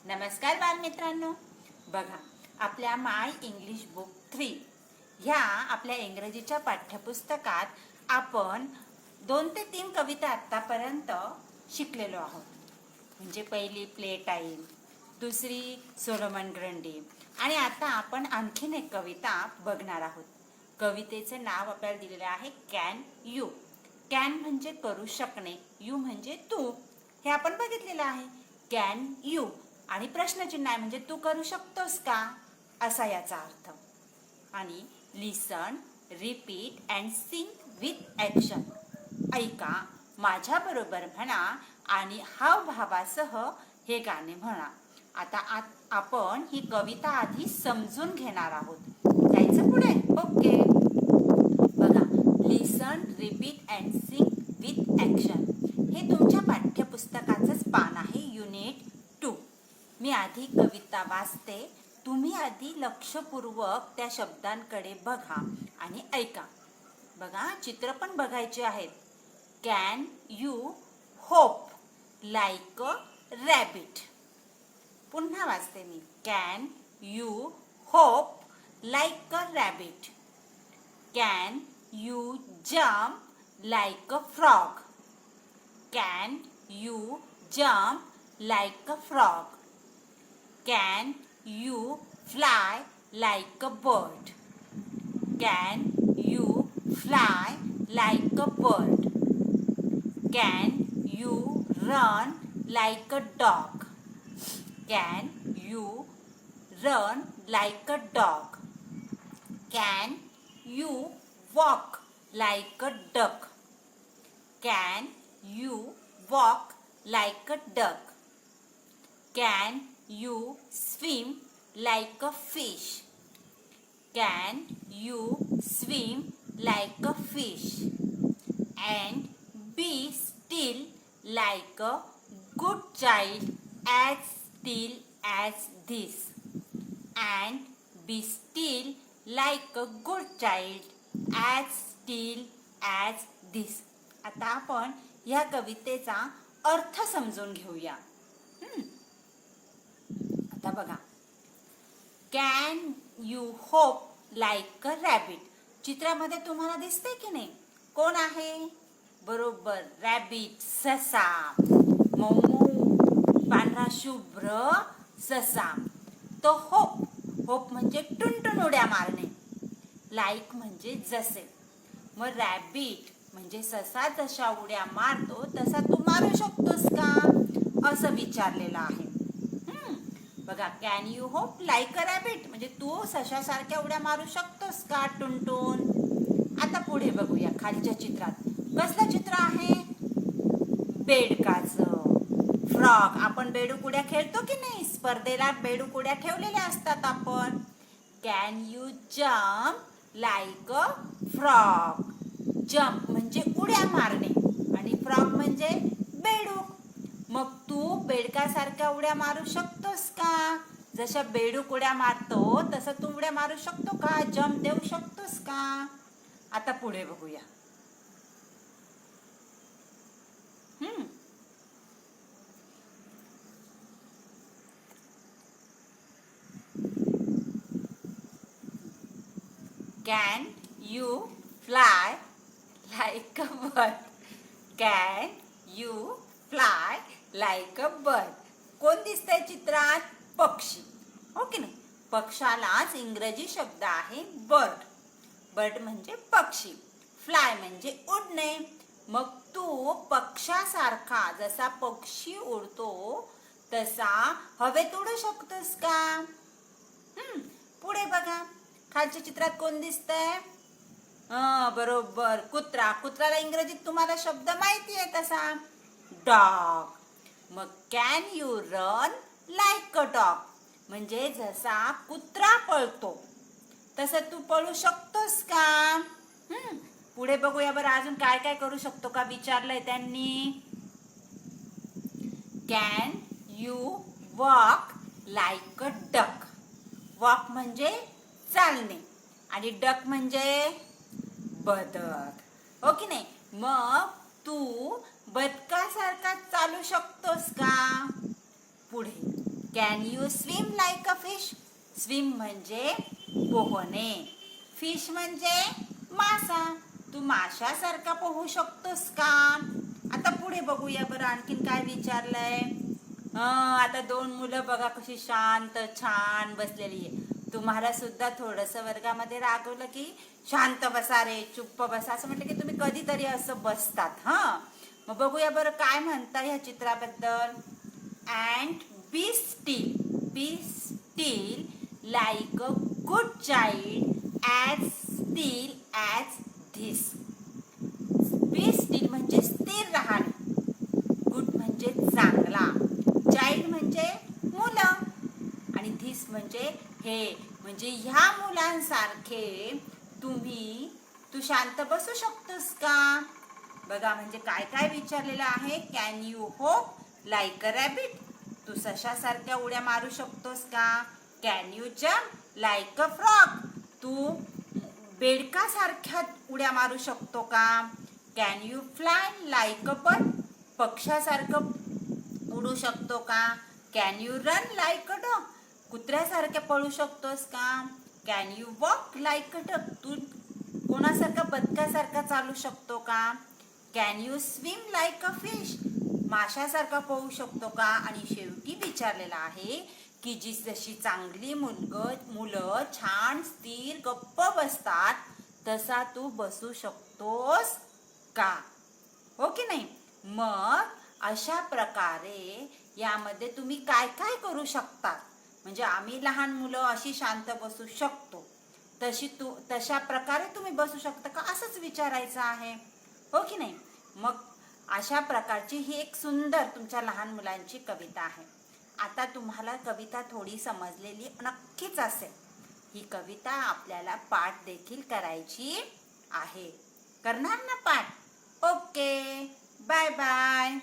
नमस्कार बालमित्रांनो, बघा आपल्या माय इंग्लिश बुक 3 ह्या आपल्या इंग्रजीच्या पाठ्यपुस्तकात आपण 2 ते 3 कविता आतापर्यंत शिकलेलो आहोत. म्हणजे पहिली प्ले टाईम, दुसरी सोलोमन ग्रंडी आणि आता आपण आणखीन एक कविता बघणार आहोत. कवितेचे नाव आपल्याला दिलेले आहे कॅन यू. कॅन म्हणजे करू शकणे, यू म्हणजे तू. हे आपण बघितलेलं आहे. कॅन यू आणि प्रश्नचिन्ह आहे म्हणजे तू करू शकतोस का, असा याचा अर्थ. आणि listen, repeat and sing with action. ऐका, माझ्या बरोबर म्हणा आणि हावभावासह हे गाणे म्हणा. आता आपण ही कविता आधी समजून घेणार आहोत. जायचं पुढे? ओके. बघा, listen, repeat and sing with action हे तुमच्या पाठ्यपुस्तकाचंच पान आहे, युनिट 2. मी आधी कविता वाचते, तुम्ही आधी लक्षपूर्वक त्या शब्दांकडे बघा आणि ऐका. बघा, चित्र पण बघायचे आहेत. Can you hop like a rabbit. पुन्हा वाचते मी. Can you hop like a rabbit. Can you jump like a frog. Can you jump like a frog. Can you fly like a bird? Can you fly like a bird? Can you run like a dog? Can you run like a dog? Can you walk like a duck? Can you walk like a duck? Can you swim like a fish? Can you swim like a fish? And be still like a good child as still as this. And be still like a good child as still as this. आता आपण या कवितेचा अर्थ समजून घेऊया. आता बघा, can you hop like a rabbit. चित्रामध्ये तुम्हाला दिसते की नाही? कोण आहे? बरोबर, रॅबिट, ससा. मऊ पांढरा शुभ्र ससा. तो होप, होप म्हणजे टुनटुन उड्या मारणे. लाईक म्हणजे जसे. मग रॅबिट म्हणजे ससा जशा उड्या मारतो तसा तू मारू शकतोस का, असं विचारलेलं आहे. बघा, can you hop like a rabbit म्हणजे तू सशासारख्या उड्या मारू शकतोस का टुनटुन. आता पुढे बघूया. खालच्या चित्रात कसलं चित्र आहे? बेडकाचं. फ्रॉग. आपण बेडूक उड्या खेळतो की नाही? स्पर्धेला बेडूक उड्या ठेवलेल्या असतात आपण. Can you jump like a frog. Jump म्हणजे उड्या मारणे आणि फ्रॉग म्हणजे बेडूक. मग तू बेडकासारख्या उड्या मारू शकतोस का? जशा बेडूक उड्या मारतो तसं तू उड्या मारू शकतो का? जम्प देऊ शकतोस का? आता पुढे बघूया. Can you fly like a bird? Can you fly like a bird? कोण दिसतंय चित्रात? पक्षी. हो की नाही? पक्षालाच इंग्रजी शब्द आहे बर्ड. बर्ड म्हणजे पक्षी. फ्लाय म्हणजे उडणे. मग तू पक्षासारखा, जसा पक्षी उडतो तसा हवेत उडू शकतोस का? पुढे बघा, खालच्या चित्रात कोण दिसतंय? बरोबर, कुत्रा. कुत्र्याला इंग्रजीत तुम्हाला शब्द माहिती आहे तसा, डॉग. मग can you run like a dog म्हणजे जसा कुत्रा पळतो तसं तू पळू शकतोस का? पुढे बघूया बरं, अजून काय काय करू शकतो का विचारलंय त्यांनी. Can you walk like a duck. Walk म्हणजे चालणे आणि डक म्हणजे बदक. हो की नाही? मग तू बदकासारखा चालू शकतोस का? पुढे can you swim like a fish? Swim म्हणजे पोहणे, फिश म्हणजे मासा. तू माशासारखा पोहू शकतोस का? आता पुढे बघूया बरं आणखीन काय विचारलंय. आता दोन मुलं बघा कशी शांत छान बसलेली आहे. तुम्हाला सुद्धा थोडंसं वर्गामध्ये रागवलं की शांत बसा रे, चुप्प बसा असं म्हटलं की तुम्ही कधीतरी असं बसतात. मग बघूया बरं काय म्हणता ह्या चित्राबद्दल. And be still, be still like a good child as still as this. Be still म्हणजे स्थिर राहणे, गुड म्हणजे चांगला, चाइल्ड म्हणजे मुलं, आणि धिस म्हणजे हे. म्हणजे ह्या मुलांसारखे तू शांत बसू शकतोस का? बघा म्हणजे काय काय विचारलेलं आहे. Can you hop like a rabbit? तू सशासारख्या उड्या मारू शकतोस का? Can you jump like a frog? तू बेडकासारख्या उड्या मारू शकतो का? Can you fly like a bird? पक्षासारखं उडू शकतो का? Can you run like a dog? कुत्र्यासारख्या पळू शकतोस का? Can you walk like a duck? तू कोणासारखा बदकासारखा चालू शकतो का? Can you swim like a fish? माशासारखा पोहू शकतो का? आणि शेवटी विचारलेला आहे की जी जशी चांगली मुलं छान स्थिर गप्प बसतात तसा तू बसू शकतोस का? हो की नाही? मग अशा प्रकारे यामध्ये तुम्ही काय काय करू शकता. म्हणजे आम्ही लहान मुलं अशी शांत बसू शकतो, तशा प्रकारे तुम्ही बसू शकता का असंच विचारायचं आहे. हो की नाही? मग अशा प्रकारची ही एक सुंदर तुमच्या लहान मुलांची कविता आहे. आता तुम्हाला कविता थोडी समजलेली नक्कीच असेल. ही कविता आपल्याला पाठ देखील करायची आहे. करणार ना पाठ? Okay, bye bye.